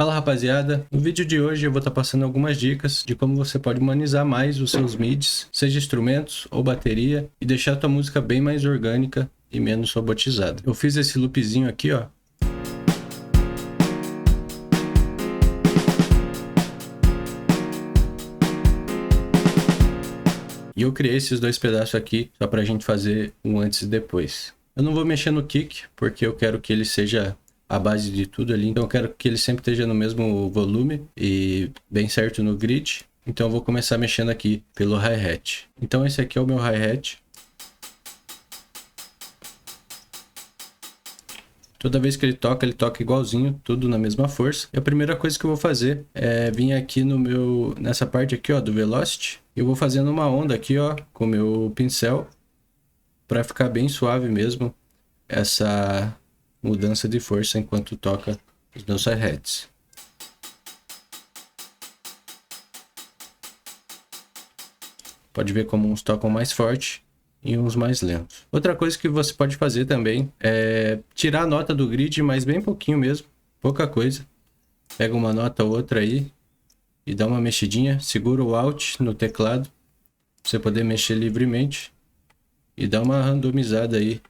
Fala rapaziada, no vídeo de hoje eu vou estar passando algumas dicas de como você pode humanizar mais os seus MIDIs, seja instrumentos ou bateria, e deixar a tua música bem mais orgânica e menos robotizada. Eu fiz esse loopzinho aqui, ó. E eu criei esses dois pedaços aqui só pra gente fazer um antes e depois. Eu não vou mexer no kick, porque eu quero que ele seja a base de tudo ali. Então eu quero que ele sempre esteja no mesmo volume e bem certo no grid. Então eu vou começar mexendo aqui pelo hi-hat. Então esse aqui é o meu hi-hat. Toda vez que ele toca igualzinho, tudo na mesma força. E a primeira coisa que eu vou fazer é vir aqui nessa parte aqui, ó, do Velocity. Eu vou fazendo uma onda aqui, ó, com o meu pincel, para ficar bem suave mesmo essa mudança de força enquanto toca os meus hi-hats. Pode ver como uns tocam mais forte e uns mais lentos. Outra coisa que você pode fazer também é tirar a nota do grid, mas bem pouquinho mesmo, pouca coisa. Pega uma nota ou outra aí e dá uma mexidinha, segura o Alt no teclado, pra você poder mexer livremente e dá uma randomizada aí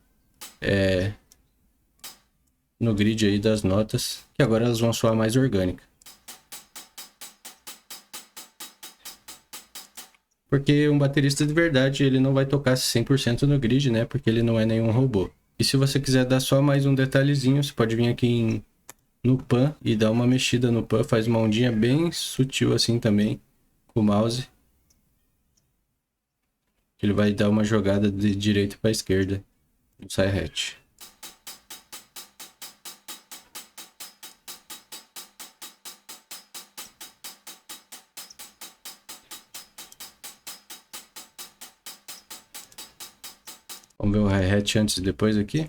no grid aí das notas, que agora elas vão soar mais orgânica. Porque um baterista de verdade, ele não vai tocar 100% no grid, né? Porque ele não é nenhum robô. E se você quiser dar só mais um detalhezinho, você pode vir aqui no pan e dar uma mexida no pan, faz uma ondinha bem sutil assim também com o mouse. Ele vai dar uma jogada de direita para esquerda no hi-hat. Vamos ver o hi-hat antes e depois aqui.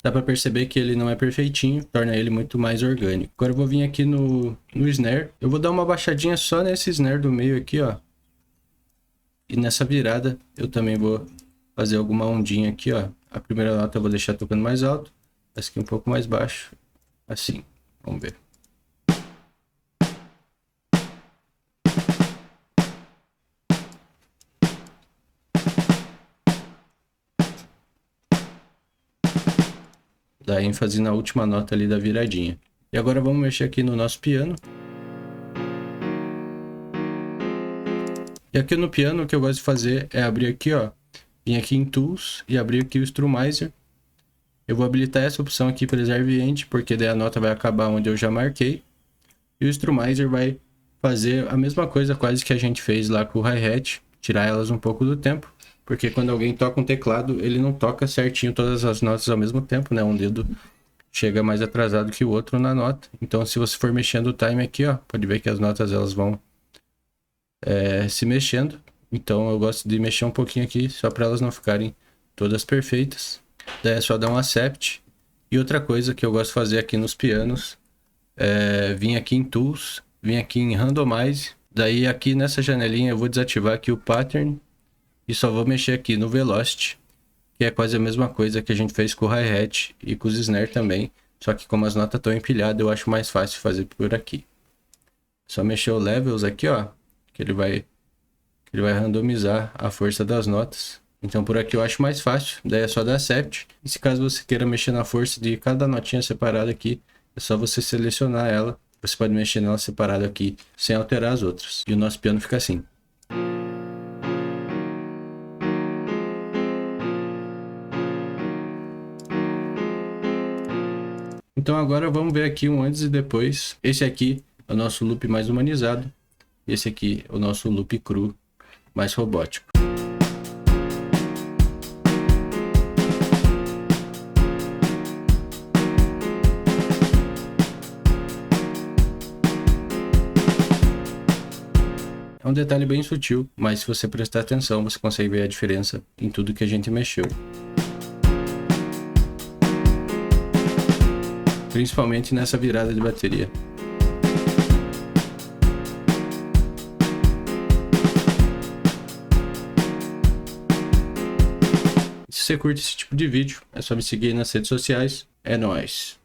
Dá para perceber que ele não é perfeitinho, torna ele muito mais orgânico. Agora eu vou vir aqui no snare. Eu vou dar uma baixadinha só nesse snare do meio aqui, ó. E nessa virada eu também vou fazer alguma ondinha aqui, ó. A primeira nota eu vou deixar tocando mais alto, essa aqui um pouco mais baixo, assim. Vamos ver. Dá ênfase na última nota ali da viradinha. E agora vamos mexer aqui no nosso piano. E aqui no piano o que eu gosto de fazer é abrir aqui, ó. Vir aqui em Tools e abrir aqui o Strumizer. Eu vou habilitar essa opção aqui, Preserve End, porque daí a nota vai acabar onde eu já marquei. E o Strumizer vai fazer a mesma coisa quase que a gente fez lá com o hi-hat. Tirar elas um pouco do tempo. Porque quando alguém toca um teclado, ele não toca certinho todas as notas ao mesmo tempo, né? Um dedo chega mais atrasado que o outro na nota. Então, se você for mexendo o time aqui, ó, pode ver que as notas elas vão se mexendo. Então, eu gosto de mexer um pouquinho aqui, só para elas não ficarem todas perfeitas. Daí é só dar um accept. E outra coisa que eu gosto de fazer aqui nos pianos é vir aqui em Tools, vir aqui em Randomize. Daí aqui nessa janelinha eu vou desativar aqui o Pattern. E só vou mexer aqui no Velocity, que é quase a mesma coisa que a gente fez com o hi-hat e com os snare também. Só que como as notas estão empilhadas, eu acho mais fácil fazer por aqui. Só mexer o Levels aqui, ó, que ele vai randomizar a força das notas. Então por aqui eu acho mais fácil, daí é só dar Accept. E se caso você queira mexer na força de cada notinha separada aqui, é só você selecionar ela. Você pode mexer nela separada aqui, sem alterar as outras. E o nosso piano fica assim. Então agora vamos ver aqui um antes e depois. Esse aqui é o nosso loop mais humanizado. Esse aqui é o nosso loop cru, mais robótico. É um detalhe bem sutil, mas se você prestar atenção, você consegue ver a diferença em tudo que a gente mexeu. Principalmente nessa virada de bateria. Se você curte esse tipo de vídeo, é só me seguir nas redes sociais. É nóis!